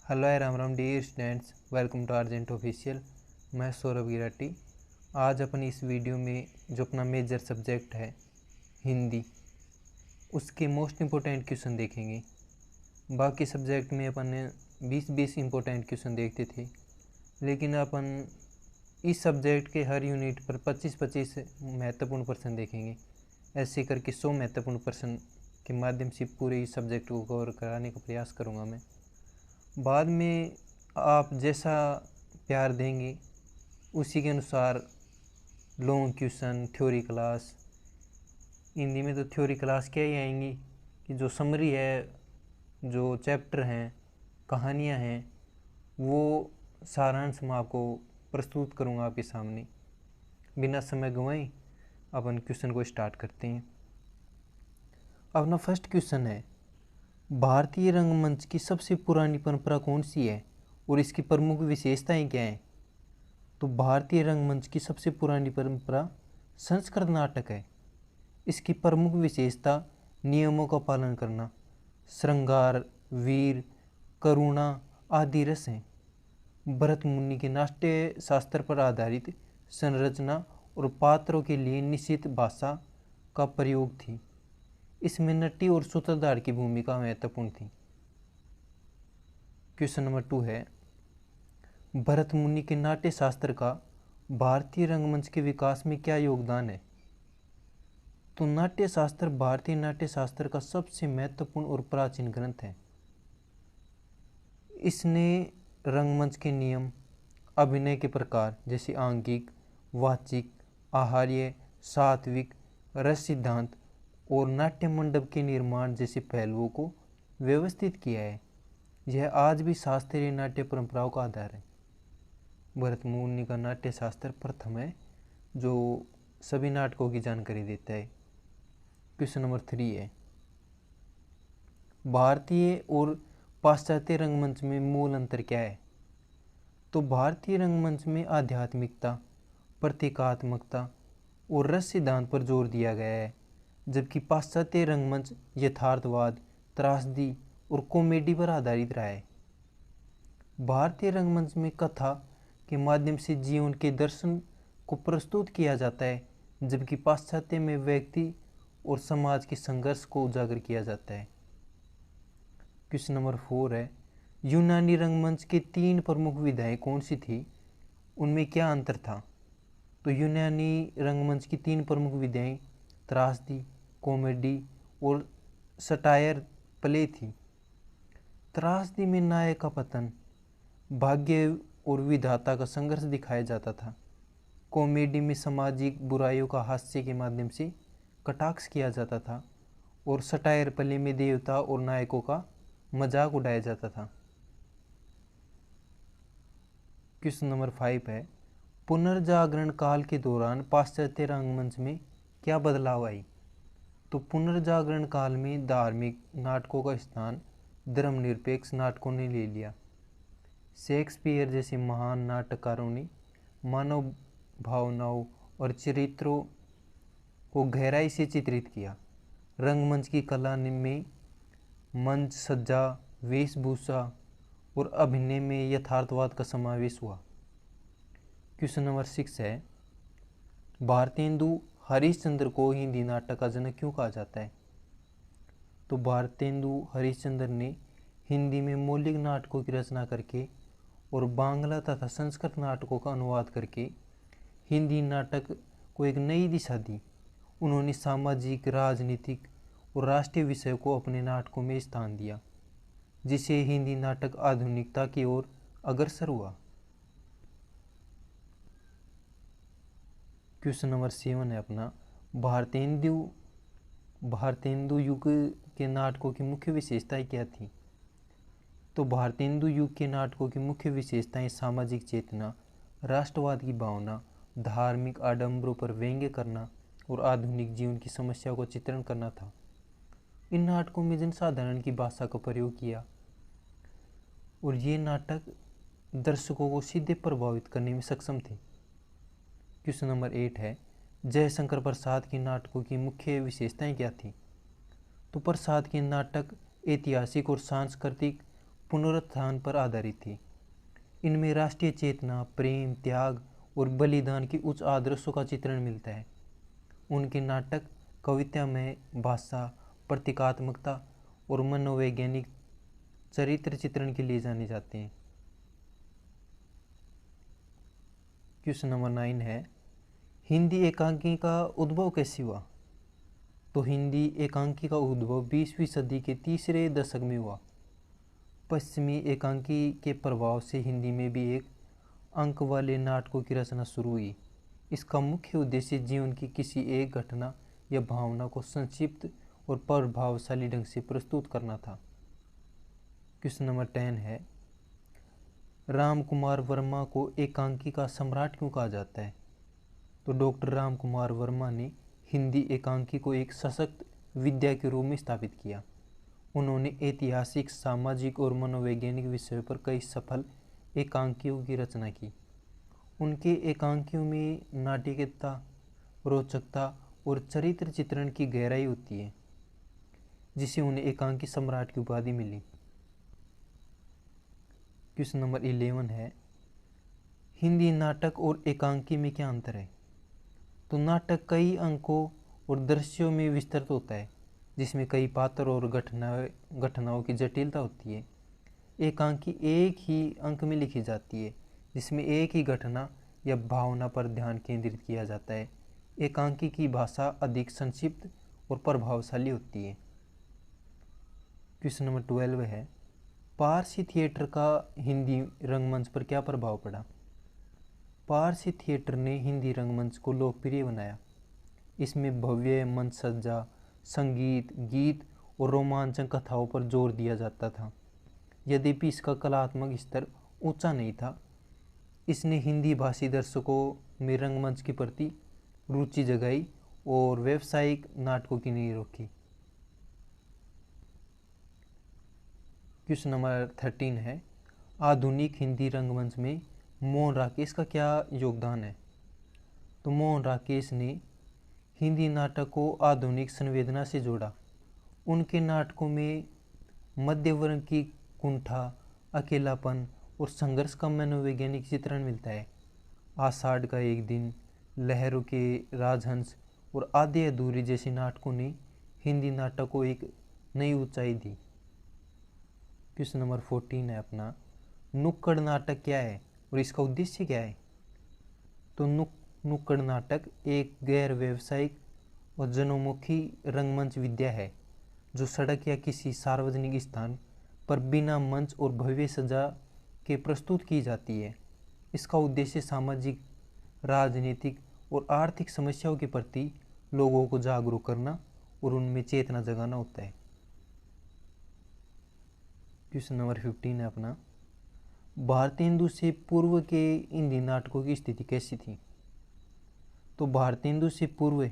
Hello Ram Ram dear students, welcome to आर्जेंट ऑफिशियल। मैं सौरभ गिराटी। आज अपन इस वीडियो में जो अपना मेजर सब्जेक्ट है हिंदी, उसके मोस्ट इम्पोर्टेंट क्वेश्चन देखेंगे। बाकी सब्जेक्ट में अपन ने 20 इम्पोर्टेंट क्वेश्चन देखते थे, लेकिन अपन इस सब्जेक्ट के हर यूनिट पर 25 महत्वपूर्ण प्रश्न देखेंगे। ऐसे करके 100 महत्वपूर्ण प्रश्न के माध्यम से पूरे इस सब्जेक्ट को कवर कराने का प्रयास करूँगा मैं। बाद में आप जैसा प्यार देंगे उसी के अनुसार long question, theory class, Hindi में तो थ्योरी क्लास क्या ही आएंगी कि जो समरी है, जो चैप्टर हैं, कहानियाँ हैं, वो सारांश मैं आपको प्रस्तुत करूँगा आपके सामने। बिना समय गंवाए अपन क्वेश्चन को स्टार्ट करते हैं। अपना फर्स्ट क्वेश्चन है, भारतीय रंगमंच की सबसे पुरानी परंपरा कौन सी है और इसकी प्रमुख विशेषताएं क्या हैं? तो भारतीय रंगमंच की सबसे पुरानी परंपरा संस्कृत नाटक है। इसकी प्रमुख विशेषता नियमों का पालन करना, श्रृंगार, वीर, करुणा आदि रस हैं। भरत मुनि के नाट्य शास्त्र पर आधारित संरचना और पात्रों के लिए निश्चित भाषा का प्रयोग थी। इसमें नटी और सूत्रधार की भूमिका महत्वपूर्ण थी। क्वेश्चन नंबर 2 है, भरत मुनि के नाट्य शास्त्र का भारतीय रंगमंच के विकास में क्या योगदान है? तो नाट्य शास्त्र भारतीय नाट्य शास्त्र का सबसे महत्वपूर्ण और प्राचीन ग्रंथ है। इसने रंगमंच के नियम, अभिनय के प्रकार जैसे आंगिक, वाचिक, आहार्य, सात्विक, रस सिद्धांत और नाट्य मंडप के निर्माण जैसे पहलुओं को व्यवस्थित किया है। यह आज भी शास्त्रीय नाट्य परंपराओं का आधार है। भरत मुनि का नाट्य शास्त्र प्रथम है जो सभी नाटकों की जानकारी देता है। क्वेश्चन नंबर 3 है, भारतीय और पाश्चात्य रंगमंच में मूल अंतर क्या है? तो भारतीय रंगमंच में आध्यात्मिकता, प्रतीकात्मकता और रस सिद्धांत पर जोर दिया गया है, जबकि पाश्चात्य रंगमंच यथार्थवाद, त्रासदी और कॉमेडी पर आधारित रहा है। भारतीय रंगमंच में कथा के माध्यम से जीवन के दर्शन को प्रस्तुत किया जाता है, जबकि पाश्चात्य में व्यक्ति और समाज के संघर्ष को उजागर किया जाता है। क्वेश्चन नंबर 4 है, यूनानी रंगमंच के 3 प्रमुख विधाएं कौन सी थी? उनमें क्या अंतर था? तो यूनानी रंगमंच की 3 प्रमुख विधाएं त्रासदी, कॉमेडी और सटायर प्ले थी। त्रासदी में नायक का पतन, भाग्य और विधाता का संघर्ष दिखाया जाता था। कॉमेडी में सामाजिक बुराइयों का हास्य के माध्यम से कटाक्ष किया जाता था और सटायर प्ले में देवता और नायकों का मजाक उड़ाया जाता था। क्वेश्चन नंबर 5 है, पुनर्जागरण काल के दौरान पाश्चात्य रंगमंच में क्या बदलाव आई? तो पुनर्जागरण काल में धार्मिक नाटकों का स्थान धर्मनिरपेक्ष नाटकों ने ले लिया। शेक्सपियर जैसे महान नाटककारों ने मानव भावनाओं और चरित्रों को गहराई से चित्रित किया। रंगमंच की कला में मंच सज्जा, वेशभूषा और अभिनय में यथार्थवाद का समावेश हुआ। क्वेश्चन नंबर 6 है, भारतेंदु हरिश्चंद्र को हिंदी नाटक का जनक क्यों कहा जाता है? तो भारतेंदु हरिश्चंद्र ने हिंदी में मौलिक नाटकों की रचना करके और बांग्ला तथा संस्कृत नाटकों का अनुवाद करके हिंदी नाटक को एक नई दिशा दी। उन्होंने सामाजिक, राजनीतिक और राष्ट्रीय विषयों को अपने नाटकों में स्थान दिया, जिससे हिंदी नाटक आधुनिकता की ओर अग्रसर हुआ। क्वेश्चन नंबर 7 है अपना, भारतेंदु युग के नाटकों की मुख्य विशेषताएं क्या थी? तो भारतेंदु युग के नाटकों की मुख्य विशेषताएं सामाजिक चेतना, राष्ट्रवाद की भावना, धार्मिक आडंबरों पर व्यंग्य करना और आधुनिक जीवन की समस्याओं का चित्रण करना था। इन नाटकों में जनसाधारण की भाषा का प्रयोग किया और ये नाटक दर्शकों को सीधे प्रभावित करने में सक्षम थे। क्वेश्चन नंबर 8 है, जयशंकर प्रसाद के नाटकों की मुख्य विशेषताएं क्या थी? तो प्रसाद के नाटक ऐतिहासिक और सांस्कृतिक पुनरुत्थान पर आधारित थी। इनमें राष्ट्रीय चेतना, प्रेम, त्याग और बलिदान की उच्च आदर्शों का चित्रण मिलता है। उनके नाटक कविता में भाषा, प्रतीकात्मकता और मनोवैज्ञानिक चरित्र चित्रण के लिए जाने जाते हैं। क्वेश्चन नंबर 9 है, हिंदी एकांकी का उद्भव कैसे हुआ? तो हिंदी एकांकी का उद्भव 20वीं सदी के तीसरे दशक में हुआ। पश्चिमी एकांकी के प्रभाव से हिंदी में भी एक अंक वाले नाटकों की रचना शुरू हुई। इसका मुख्य उद्देश्य जीवन की किसी एक घटना या भावना को संक्षिप्त और प्रभावशाली ढंग से प्रस्तुत करना था। क्वेश्चन नंबर 10 है, राम कुमार वर्मा को एकांकी का सम्राट क्यों कहा जाता है? तो डॉक्टर राम कुमार वर्मा ने हिंदी एकांकी को एक सशक्त विद्या के रूप में स्थापित किया। उन्होंने ऐतिहासिक, सामाजिक और मनोवैज्ञानिक विषयों पर कई सफल एकांकियों की रचना की। उनके एकांकियों में नाटकीयता, रोचकता और चरित्र चित्रण की गहराई होती है, जिसे उन्हें एकांकी सम्राट की उपाधि मिली। क्वेश्चन नंबर 11 है, हिंदी नाटक और एकांकी में क्या अंतर है? तो नाटक कई अंकों और दृश्यों में विस्तृत होता है, जिसमें कई पात्र और घटनाओं की जटिलता होती है। एकांकी एक ही अंक में लिखी जाती है, जिसमें एक ही घटना या भावना पर ध्यान केंद्रित किया जाता है। एकांकी की भाषा अधिक संक्षिप्त और प्रभावशाली होती है। क्वेश्चन नंबर 12 है, पारसी थिएटर का हिंदी रंगमंच पर क्या प्रभाव पड़ा? पारसी थिएटर ने हिंदी रंगमंच को लोकप्रिय बनाया। इसमें भव्य मंच सज्जा, संगीत, गीत और रोमांचक कथाओं पर जोर दिया जाता था। यद्यपि इसका कलात्मक स्तर ऊंचा नहीं था, इसने हिंदी भाषी दर्शकों में रंगमंच के प्रति रुचि जगाई और व्यावसायिक नाटकों की नींव रखी। क्वेश्चन नंबर 13 है, आधुनिक हिंदी रंगमंच में मोहन राकेश का क्या योगदान है? तो मोहन राकेश ने हिंदी नाटक को आधुनिक संवेदना से जोड़ा। उनके नाटकों में मध्य वर्ग की कुंठा, अकेलापन और संघर्ष का मनोवैज्ञानिक चित्रण मिलता है। आषाढ़ का एक दिन, लहरों के राजहंस और आधे अधूरे जैसे नाटकों ने हिंदी नाटक को एक नई ऊंचाई दी। क्वेश्चन नंबर 14 है अपना, नुक्कड़ नाटक क्या है और इसका उद्देश्य क्या है? तो नुक्कड़ नाटक एक गैर व्यावसायिक और जनोन्मुखी रंगमंच विद्या है, जो सड़क या किसी सार्वजनिक स्थान पर बिना मंच और भव्य सजा के प्रस्तुत की जाती है। इसका उद्देश्य सामाजिक, राजनीतिक और आर्थिक समस्याओं के प्रति लोगों को जागरूक करना और उनमें चेतना जगाना होता है। क्वेश्चन नंबर 15 है अपना, भारतेंदु से पूर्व के हिंदी नाटकों की स्थिति कैसी थी? तो भारतेंदु से पूर्व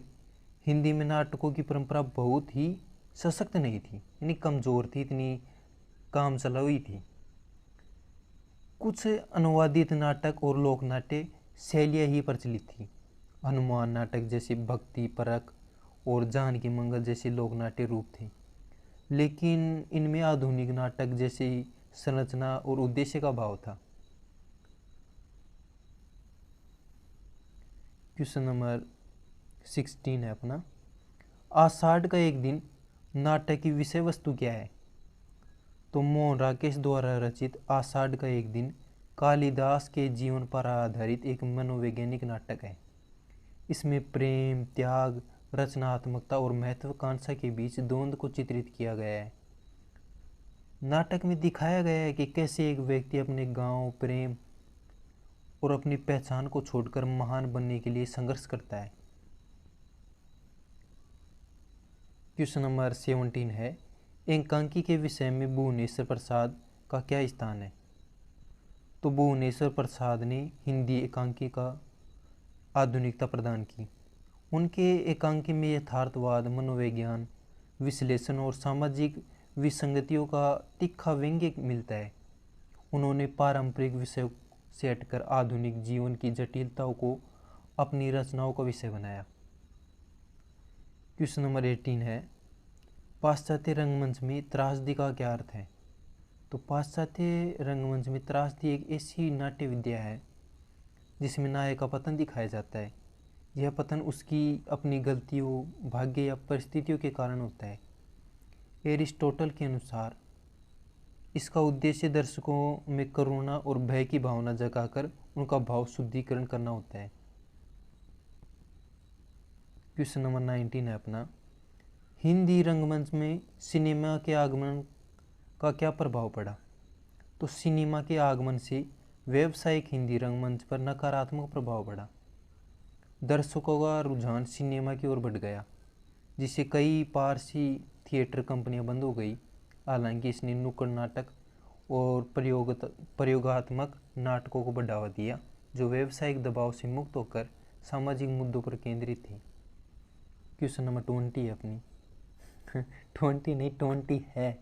हिंदी में नाटकों की परंपरा बहुत ही सशक्त नहीं थी, यानी कमज़ोर थी, इतनी काम चला हुई थी। कुछ अनुवादित नाटक और लोक नाट्य शैलियाँ ही प्रचलित थी। हनुमान नाटक जैसे भक्ति परक और जानकी मंगल जैसे लोक नाट्य रूप थे, लेकिन इनमें आधुनिक नाटक जैसे संरचना और उद्देश्य का भाव था। क्वेश्चन नंबर 16 है अपना, आषाढ़ का एक दिन नाटक की विषय वस्तु क्या है? तो मोहन राकेश द्वारा रचित आषाढ़ का एक दिन कालिदास के जीवन पर आधारित एक मनोवैज्ञानिक नाटक है। इसमें प्रेम, त्याग, रचनात्मकता और महत्वाकांक्षा के बीच द्वंद्व को चित्रित किया गया है। नाटक में दिखाया गया है कि कैसे एक व्यक्ति अपने गांव, प्रेम और अपनी पहचान को छोड़कर महान बनने के लिए संघर्ष करता है। क्वेश्चन नंबर 17 है, एकांकी के विषय में भुवनेश्वर प्रसाद का क्या स्थान है? तो भुवनेश्वर प्रसाद ने हिंदी एकांकी का आधुनिकता प्रदान की। उनके एकांकी में यथार्थवाद, मनोविज्ञान, विश्लेषण और सामाजिक विसंगतियों का तीखा व्यंग्य मिलता है। उन्होंने पारंपरिक विषयों से हटकर आधुनिक जीवन की जटिलताओं को अपनी रचनाओं का विषय बनाया। क्वेश्चन नंबर 18 है, पाश्चात्य रंगमंच में त्रासदी का क्या अर्थ है? तो पाश्चात्य रंगमंच में त्रासदी एक ऐसी नाट्य विद्या है जिसमें नायक का पतन दिखाया जाता है। यह पतन उसकी अपनी गलतियों, भाग्य या परिस्थितियों के कारण होता है। एरिस्टोटल के अनुसार इसका उद्देश्य दर्शकों में करुणा और भय की भावना जगाकर उनका भाव शुद्धिकरण करना होता है। क्वेश्चन नंबर 19 है अपना, हिंदी रंगमंच में सिनेमा के आगमन का क्या प्रभाव पड़ा? तो सिनेमा के आगमन से व्यावसायिक हिंदी रंगमंच पर नकारात्मक प्रभाव पड़ा। दर्शकों का रुझान सिनेमा की ओर बढ़ गया, जिससे कई पारसी थिएटर कंपनियां बंद हो गई। हालांकि इसने नुक्कड़ नाटक और प्रयोगात्मक नाटकों को बढ़ावा दिया, जो व्यावसायिक दबाव से मुक्त होकर सामाजिक मुद्दों पर केंद्रित थे। क्वेश्चन नंबर 20 है अपनी 20 नहीं 20 है।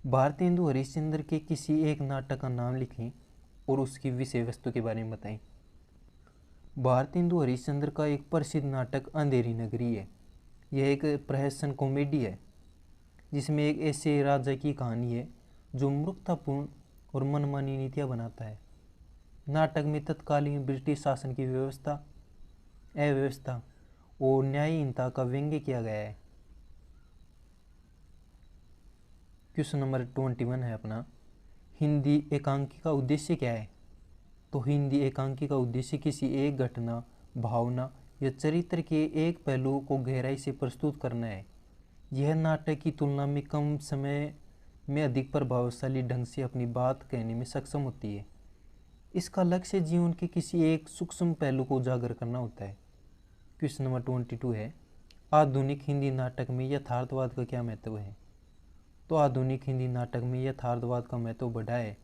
भारतेंदु हरिश्चंद्र के किसी एक नाटक का नाम लिखें और उसकी विषय वस्तु के बारे में बताएं। भारतेंदु हरिश्चंद्र का एक प्रसिद्ध नाटक अंधेरी नगरी है। यह एक प्रहसन कॉमेडी है जिसमें एक ऐसे राजा की कहानी है जो मूर्खतापूर्ण और मनमानी नीतियाँ बनाता है। नाटक में तत्कालीन ब्रिटिश शासन की अव्यवस्था और न्यायहीनता का व्यंग्य किया गया है। क्वेश्चन नंबर 21 है अपना, हिंदी एकांकी का उद्देश्य क्या है? तो हिंदी एकांकी का उद्देश्य किसी एक घटना, भावना या चरित्र के एक पहलू को गहराई से प्रस्तुत करना है। यह नाटक की तुलना में कम समय में अधिक प्रभावशाली ढंग से अपनी बात कहने में सक्षम होती है। इसका लक्ष्य जीवन के किसी एक सूक्ष्म पहलू को उजागर करना होता है। क्वेश्चन नंबर 22 है, आधुनिक हिंदी नाटक में यथार्थवाद का क्या महत्व है? तो आधुनिक हिंदी नाटक में यथार्थवाद का महत्व बढ़ा है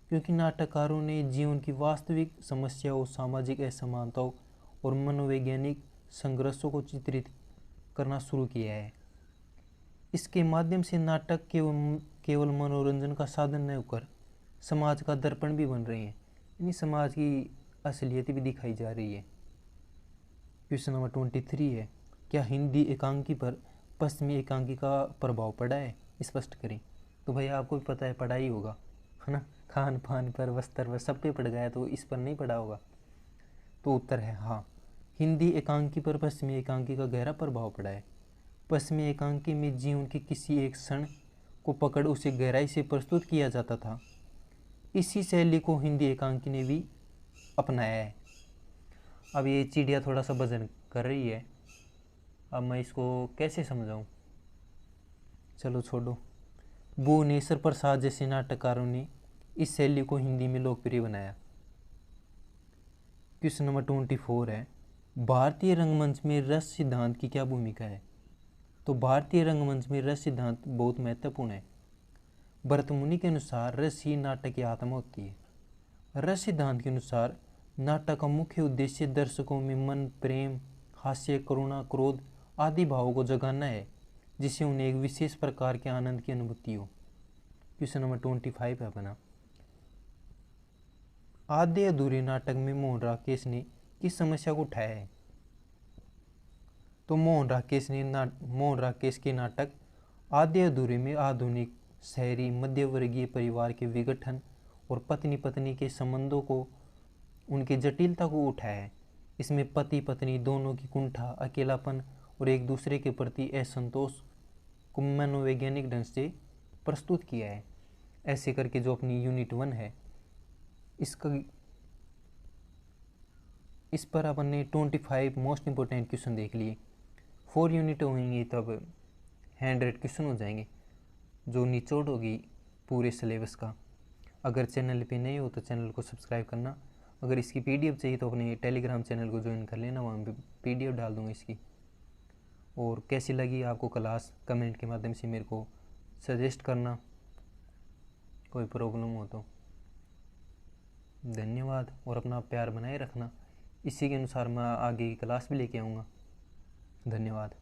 क्योंकि नाटककारों ने जीवन की वास्तविक समस्याओं, सामाजिक असमानताओं और मनोवैज्ञानिक संघर्षों को चित्रित करना शुरू किया है। इसके माध्यम से नाटक केवल मनोरंजन का साधन न होकर समाज का दर्पण भी बन रहे हैं, यानी समाज की असलियत भी दिखाई जा रही है। क्वेश्चन नंबर 23 है, क्या हिंदी एकांकी पर पश्चिमी एकांकी का प्रभाव पड़ा है? स्पष्ट करें। तो भाई आपको भी पता है, पड़ा ही होगा, है ना। खान पान पर, वस्त्र पर, सब पे पड़ गया, तो इस पर नहीं पड़ा होगा। तो उत्तर है हाँ, हिंदी एकांकी पर पश्चिमी एकांकी का गहरा प्रभाव पड़ा है। पश्चिमी एकांकी में जीवन के किसी एक क्षण को पकड़ उसे गहराई से प्रस्तुत किया जाता था। इसी शैली को हिंदी एकांकी ने भी अपनाया है। अब ये चिड़िया थोड़ा सा वजन कर रही है, अब मैं इसको कैसे समझाऊं? चलो छोड़ो। भुवनेश्वर प्रसाद जैसे नाटककारों ने इस शैली को हिंदी में लोकप्रिय बनाया। क्वेश्चन नंबर 24 है, भारतीय रंगमंच में रस सिद्धांत की क्या भूमिका है? तो भारतीय रंगमंच में रस सिद्धांत बहुत महत्वपूर्ण है। भरतमुनि के अनुसार रस ही नाटक की आत्मा होती है। रस सिद्धांत के अनुसार नाटक का मुख्य उद्देश्य दर्शकों में मन, प्रेम, हास्य, करुणा, क्रोध आदि भावों को जगाना है, जिससे उन्हें एक विशेष प्रकार के आनंद की अनुभूति हो। क्वेश्चन नंबर 25 है अपना, आधे अधूरे नाटक में मोहन राकेश ने किस समस्या को उठाया है? तो मोहन राकेश के नाटक आधे अधूरे में आधुनिक शहरी मध्यवर्गीय परिवार के विघटन और पत्नी पत्नी के संबंधों को, उनकी जटिलता को उठाया है। इसमें पति पत्नी दोनों की कुंठा, अकेलापन और एक दूसरे के प्रति असंतोष को मनोवैज्ञानिक ढंग से प्रस्तुत किया है। ऐसे करके जो अपनी यूनिट 1 है, इस पर अपन ने 25 मोस्ट इंपॉर्टेंट क्वेश्चन देख लिए। 4 यूनिट होंगी तब 100 क्वेश्चन हो जाएंगे, जो निचोड़ होगी पूरे सिलेबस का। अगर चैनल पे नहीं हो तो चैनल को सब्सक्राइब करना। अगर इसकी पीडीएफ चाहिए तो अपने टेलीग्राम चैनल को ज्वाइन कर लेना, वहाँ पे पीडीएफ डाल दूँगा इसकी। और कैसी लगी आपको क्लास, कमेंट के माध्यम से मेरे को सजेस्ट करना, कोई प्रॉब्लम हो तो। धन्यवाद और अपना प्यार बनाए रखना। इसी के अनुसार मैं आगे की क्लास भी लेके आऊँगा। धन्यवाद।